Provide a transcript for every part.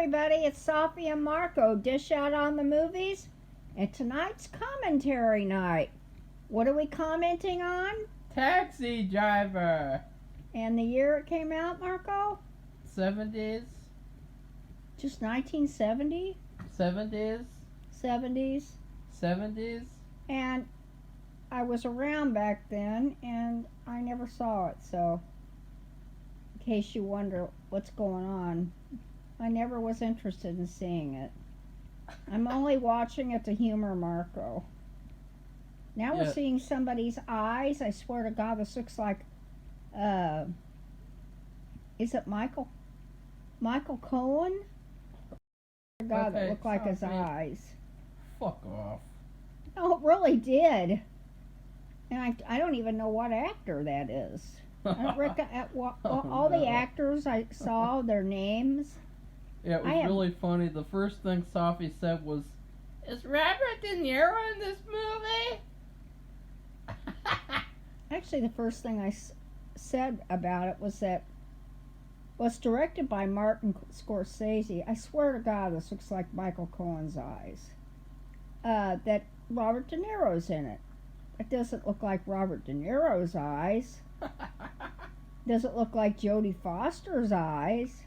everybody, it's Sophie and Marco, Dish Out on the Movies, and tonight's commentary night. What are we commenting on? Taxi Driver. And the year it came out, Marco? 70s. Just 1970? 70s. 70s? 70s. And I was around back then, and I never saw it, so in case you wonder what's going on, I never was interested in seeing it. I'm only watching it to humor Marco. Now we're seeing somebody's eyes. I swear to God, this looks like, is it Michael Cohen? The guy that looked like his eyes. Fuck off. No, it really did. And I don't even know what actor that is. I don't reckon, all the actors I saw, their names. Yeah, it was really funny. The first thing Sophie said was, "Is Robert De Niro in this movie?" Actually, the first thing I said about it was that was directed by Martin Scorsese. I swear to God, this looks like Michael Cohen's eyes. That Robert De Niro's in it. It doesn't look like Robert De Niro's eyes. Doesn't look like Jodie Foster's eyes.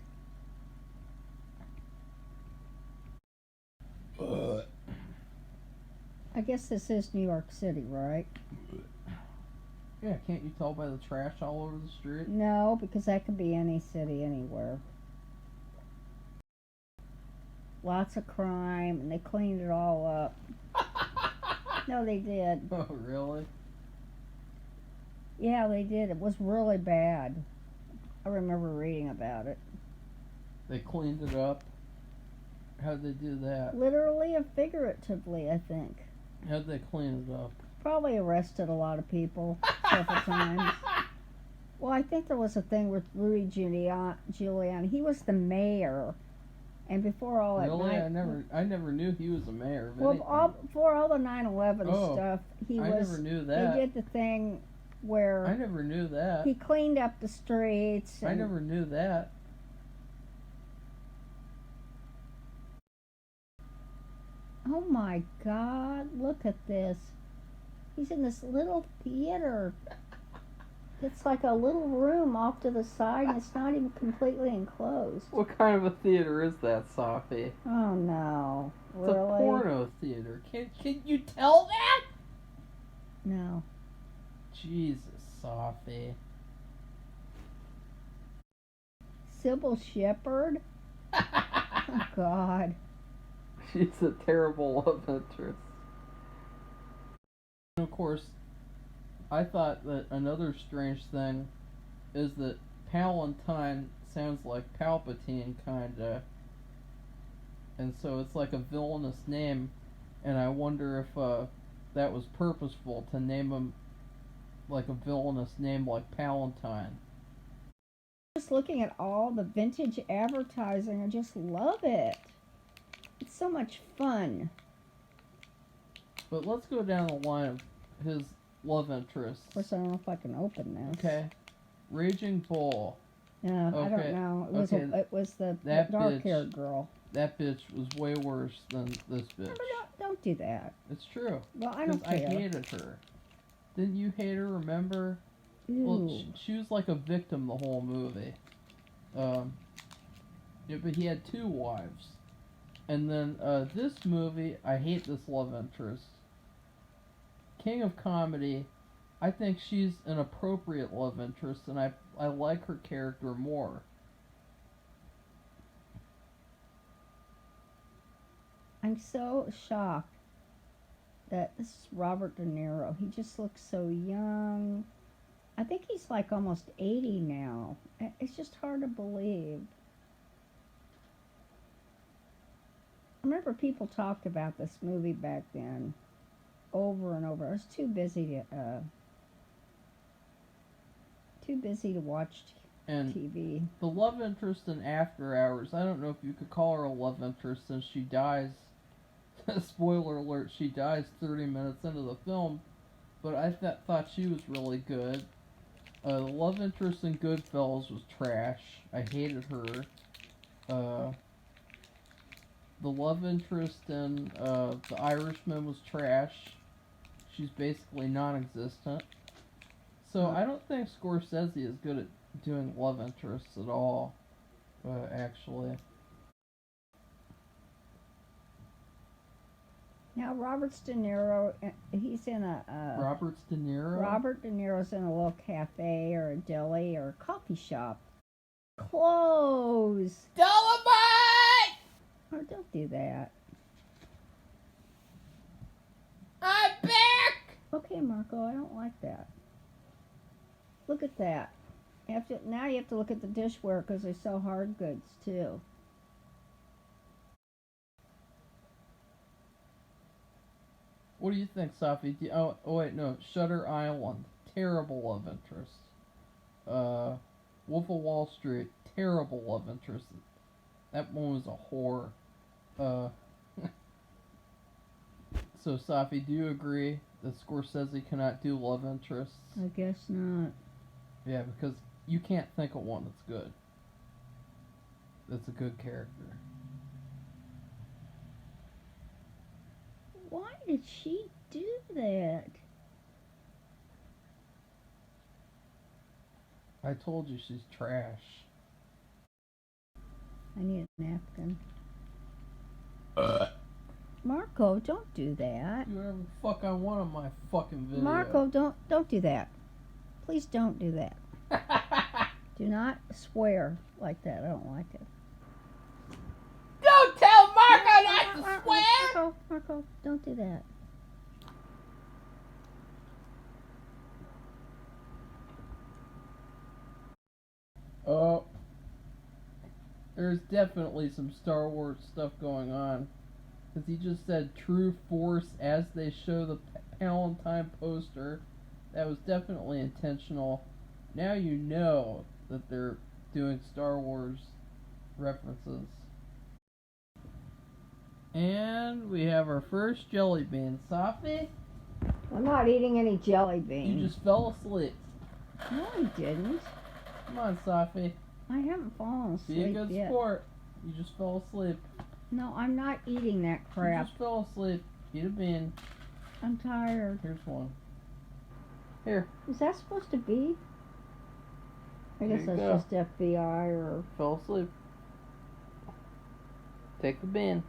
I guess this is New York City, right? Yeah, can't you tell by the trash all over the street? No, because that could be any city, anywhere. Lots of crime, and they cleaned it all up. No, they did. Oh, really? Yeah, they did. It was really bad. I remember reading about it. They cleaned it up? How'd they do that? Literally and figuratively, I think. How'd they clean it up? Probably arrested a lot of people several times. Well, I think there was a thing with Rudy Giuliani. He was the mayor, and before all that, really, I never knew he was a mayor. Before all the 9/11 stuff, I never knew that. He did the thing where I never knew that. He cleaned up the streets. I never knew that. Oh my God! Look at this. He's in this little theater. It's like a little room off to the side, and it's not even completely enclosed. What kind of a theater is that, Sophie? Oh no! It's a porno theater. Can you tell that? No. Jesus, Sophie. Sybil Shepherd? Oh God. She's a terrible love interest. And of course, I thought that another strange thing is that Palantine sounds like Palpatine, kinda. And so it's like a villainous name, and I wonder if that was purposeful to name him like a villainous name like Palantine. Just looking at all the vintage advertising, I just love it. It's so much fun. But let's go down the line of his love interests. Of course, I don't know if I can open this. Okay. Raging Bull. Yeah, okay. I don't know. It was the dark-haired girl. That bitch was way worse than this bitch. No, don't do that. It's true. Well, I don't care. I hated her. Didn't you hate her, remember? Ew. Well, she was like a victim the whole movie. Yeah, but he had two wives. And then this movie, I hate this love interest. King of Comedy, I think she's an appropriate love interest, and I like her character more. I'm so shocked that this is Robert De Niro. He just looks so young. I think he's like almost 80 now. It's just hard to believe. I remember people talked about this movie back then over and over. I was too busy to watch TV. The love interest in After Hours, I don't know if you could call her a love interest since she dies. Spoiler alert, she dies 30 minutes into the film, but I thought she was really good. The love interest in Goodfellas was trash. I hated her. the love interest in The Irishman was trash. She's basically non-existent. So I don't think Scorsese is good at doing love interests at all, actually. Now Robert De Niro, he's in a Robert De Niro? Robert De Niro's in a little cafe or a deli or a coffee shop. Close. Dolomite! Oh, don't do that. I'm back! Okay, Marco, I don't like that. Look at that. Now you have to look at the dishware because they sell hard goods too. What do you think, Safi? Oh, wait, no. Shutter Island. Terrible love interest. Wolf of Wall Street. Terrible love interest. That one was a whore. So, Safi, do you agree that Scorsese cannot do love interests? I guess not. Yeah, because you can't think of one that's good. That's a good character. Why did she do that? I told you she's trash. I need a napkin. Marco, don't do that. Do whatever the fuck I want on my fucking video. Marco, don't do that. Please don't do that. Do not swear like that. I don't like it. Don't tell Marco not to swear! Marco, don't do that. Oh. There's definitely some Star Wars stuff going on. Because he just said True Force as they show the Palantine poster. That was definitely intentional. Now you know that they're doing Star Wars references. And we have our first jelly bean. Safi, I'm not eating any jelly beans. you just fell asleep. No, I didn't. Come on, Safi. I haven't fallen asleep Be a good yet. sport. You just fell asleep. No, I'm not eating that You crap. just fell asleep. Eat a bean. I'm tired. Here's one. Here. Is that supposed to be? I There guess you that's go. just FBI or... Fell asleep. Take the bean.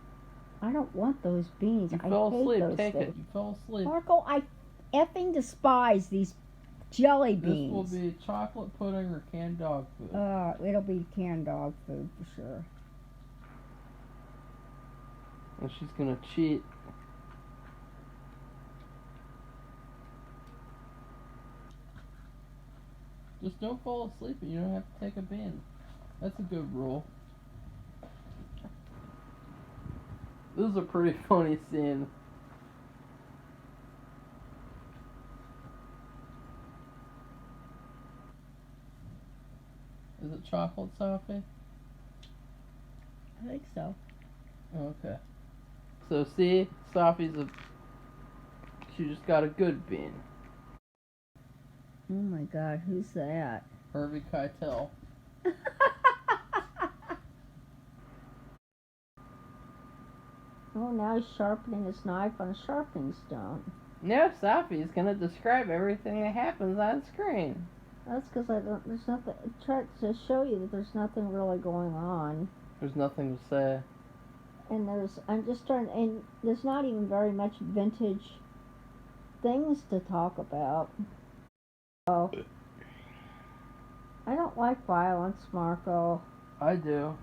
I don't want those beans. You I fell hate asleep. those Take things. it. You fell asleep. Marco, I effing despise these jelly This beans. will be chocolate pudding or canned dog food. It'll be canned dog food for sure. And she's gonna cheat. Just don't fall asleep and you don't have to take a bean. That's a good rule. This is a pretty funny scene. Is it chocolate, Sophie? I think so. Okay. So see, she just got a good bean. Oh my God, who's that? Harvey Keitel. Oh, now he's sharpening his knife on a sharpening stone. No, Sophie's gonna describe everything that happens on screen. That's because there's nothing, try to show you that there's nothing really going on. There's nothing to say. And there's not even very much vintage things to talk about. Oh. I don't like violence, Marco, I do.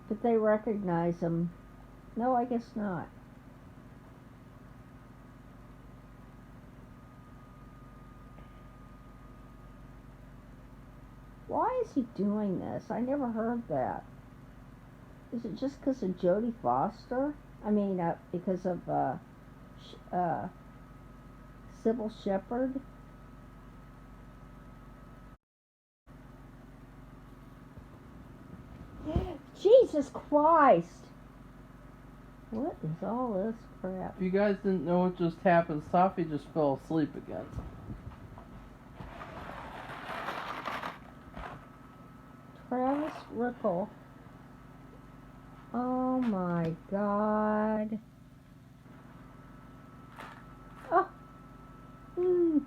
but they recognize them. No, I guess not. Why is he doing this? I never heard that. Is it just because of Jodie Foster? I mean, because of Sybil Shepherd? Jesus Christ! What is all this crap? If you guys didn't know what just happened, Sophie just fell asleep again. Travis Rickle Oh my God. Oh. Mm.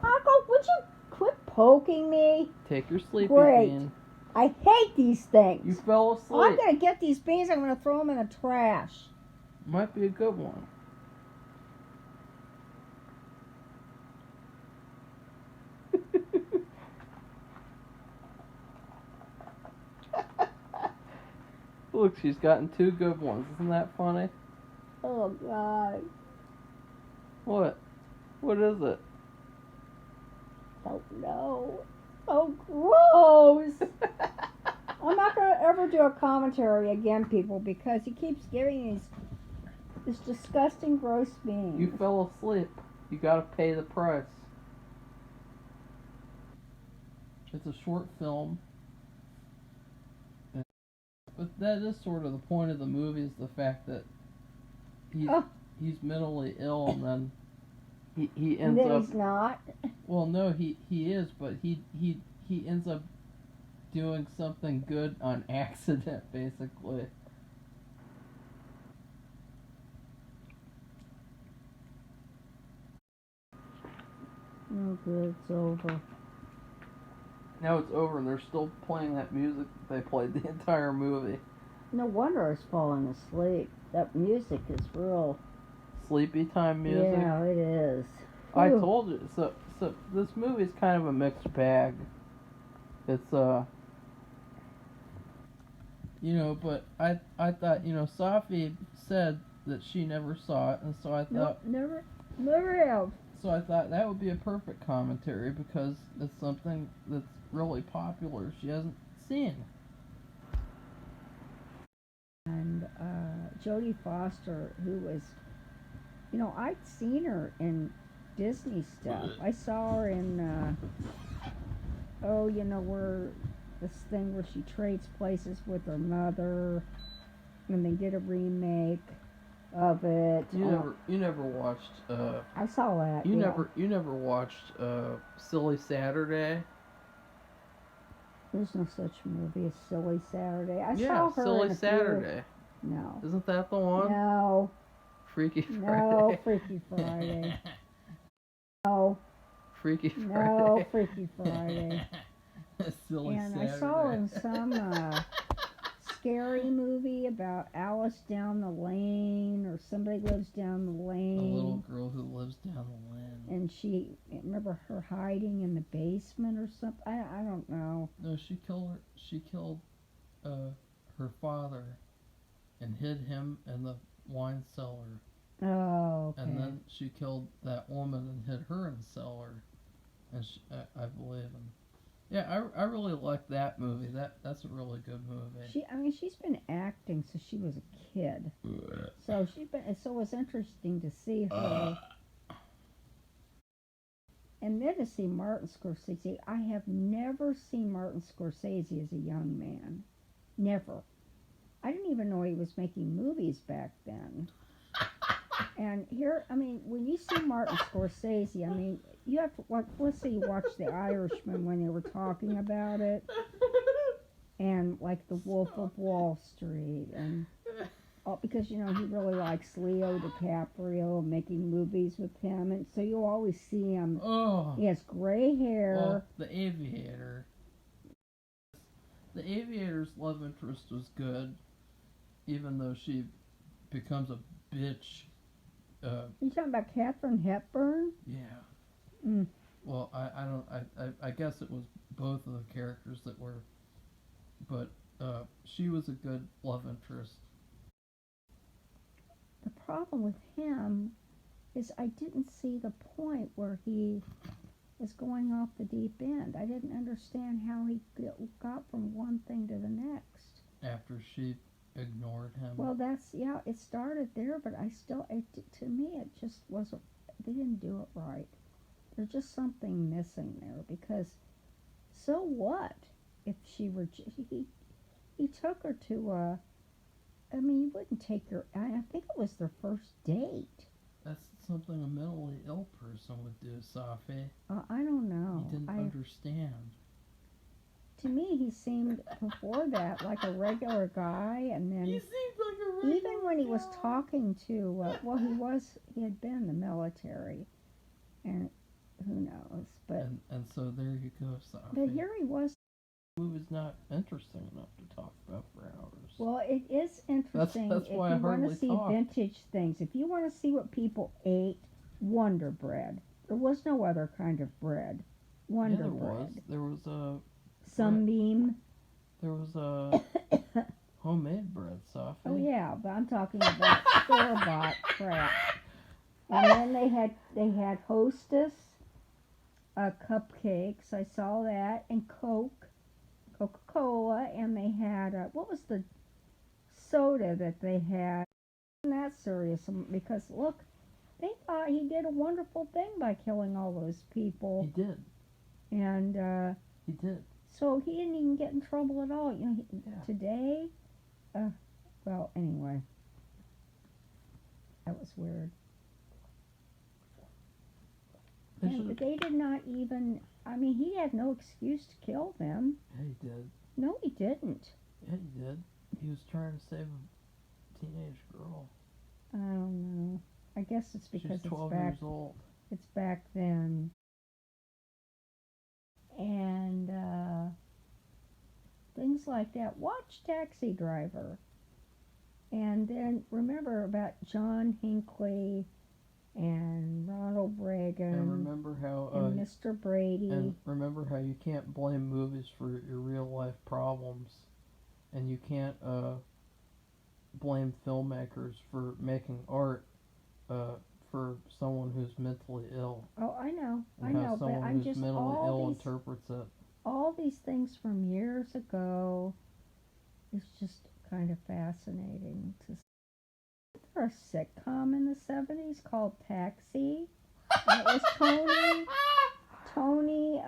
Michael, would you quit poking me? Take your sleepy Great. bean. I hate these things. You fell I'm asleep. going to get these beans. I'm going to throw them in the trash. Might be a good one. Look, she's gotten 2 good ones. Isn't that funny? Oh, God. What? What is it? Don't know. Oh, gross. I'm not going to ever do a commentary again, people, because he keeps giving this disgusting, gross beans. You fell asleep. You gotta pay the price. It's a short film. But that is sort of the point of the movie, is the fact that he's mentally ill, and then he And ends then up. he's not. Well, no, he is, but he ends up doing something good on accident, basically. Oh, good, it's over. Now it's over, and they're still playing that music that they played the entire movie. No wonder I was falling asleep. That music is real. Sleepy time music. Yeah, it is. I Whew. told you. So this movie's kind of a mixed bag. It's but I thought, Safi said that she never saw it, and so I thought Nope, never have. so I thought that would be a perfect commentary, because it's something that's really popular she hasn't seen. And Jodie Foster, who was, I'd seen her in Disney stuff. I saw her in, where this thing where she trades places with her mother, and they did a remake of it. You never watched I saw that. you yeah. never watched Silly Saturday? There's no such movie as Silly Saturday. I Yeah, saw her Silly in a Saturday. Few... No. Isn't that the one? No. Freaky Friday. No, Freaky Friday. No. Freaky Friday. No, Freaky Friday. Silly And Saturday. I saw her in some scary movie about Alice Down the Lane, or Somebody Lives Down the Lane. A little girl who lives down the lane. And remember her hiding in the basement or something? I don't know. No, she killed her father and hid him in the wine cellar. Oh, okay. And then she killed that woman and hid her in the cellar. And I believe. And yeah, I really like that movie. That's a really good movie. She's been acting since she was a kid. So it was interesting to see her. And then to see Martin Scorsese. I have never seen Martin Scorsese as a young man. Never. I didn't even know he was making movies back then. And here, when you see Martin Scorsese, you have to, let's say you watch The Irishman when they were talking about it, and like The Wolf of Wall Street, and because he really likes Leo DiCaprio, making movies with him, and so you always see him. Oh. He has gray hair. Well, The Aviator. The Aviator's love interest was good, even though she becomes a bitch. You talking about Katharine Hepburn? Yeah. Mm. Well, I guess it was both of the characters that were, but she was a good love interest. The problem with him is I didn't see the point where he was going off the deep end. I didn't understand how he got from one thing to the next. After she ignored him. Well, it started there, but to me, it just wasn't, they didn't do it right. There's just something missing there, because so what if he took her to you wouldn't take her, I think it was their first date. That's something a mentally ill person would do, Safi. I don't know. You didn't understand. to me, he seemed before that like a regular guy, and then He seems like a regular even when he was guy. talking to, well, he had been in the military, and who knows, but And so there you go, Sophie. but here he was. The movie's not interesting enough to talk about for hours. Well, it is interesting That's if why I you want hardly to see talk. vintage things. If you want to see what people ate, Wonder Bread. There was no other kind of bread. Wonder yeah, Bread. There was a Sunbeam. there was a homemade bread, Sophie. Oh yeah, but I'm talking about store-bought crap. And then they had Hostess cupcakes. I saw that, and Coca-Cola, and they had what was the soda that they had? Wasn't that serious? Because look, they thought he did a wonderful thing by killing all those people, He did. and He did. so he didn't even get in trouble at all. You know, Yeah. today, well, anyway, that was weird. They And should- they did not even. I mean, he had no excuse to kill them. Yeah, he did. No, he didn't. Yeah, he did. He was trying to save a teenage girl. I don't know. I guess it's because She's 12 years old. it's back then. And things like that. Watch Taxi Driver. And then remember about John Hinckley and Ronald Reagan And remember how and Mr. Brady. and remember how you can't blame movies for your real life problems, and you can't blame filmmakers for making art for someone who's mentally ill. Oh, I know, And how but someone I'm who's just mentally ill interprets it. all these things from years ago. It's just kind of fascinating to see. There was a sitcom in the 70s called Taxi. And it was Tony,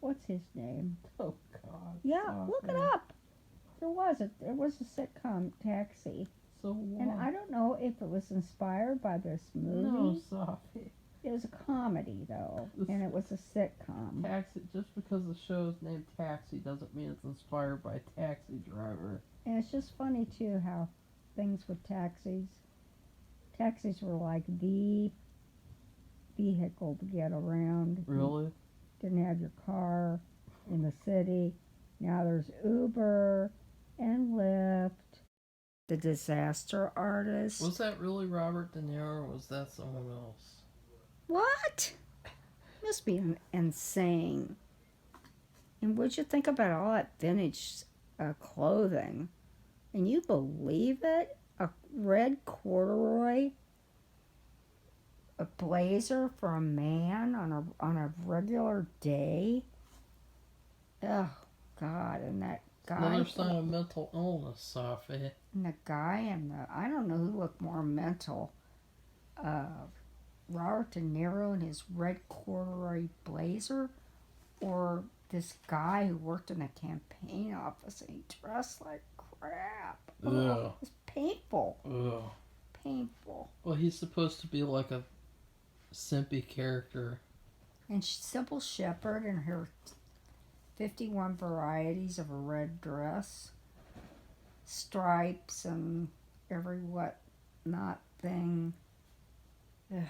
what's his name? Oh God. Yeah, Sophie. look it up. There was a sitcom, Taxi. So what? And I don't know if it was inspired by this movie. No, Sophie. It was a comedy, though, This- and it was a sitcom. Taxi. Just because the show's named Taxi doesn't mean it's inspired by Taxi Driver. And it's just funny, too, how things with taxis were like the vehicle to get around. Really? You didn't have your car in the city. Now there's Uber and Lyft. The Disaster Artist. Was that really Robert De Niro, or was that someone else? What? Must be insane. And what'd you think about all that vintage clothing? And you believe it? A red corduroy, a blazer for a man on a regular day. Oh God! And that guy. Another sign of mental illness, Sophie. And the guy and I don't know who looked more mental. Robert De Niro in his red corduroy blazer, or this guy who worked in a campaign office and he dressed like crap. Ugh. Oh, it was painful. Ugh. Painful. Well, he's supposed to be like a simpy character. And Sybil Shepherd in her 51 varieties of a red dress, stripes and every what not thing. Ugh.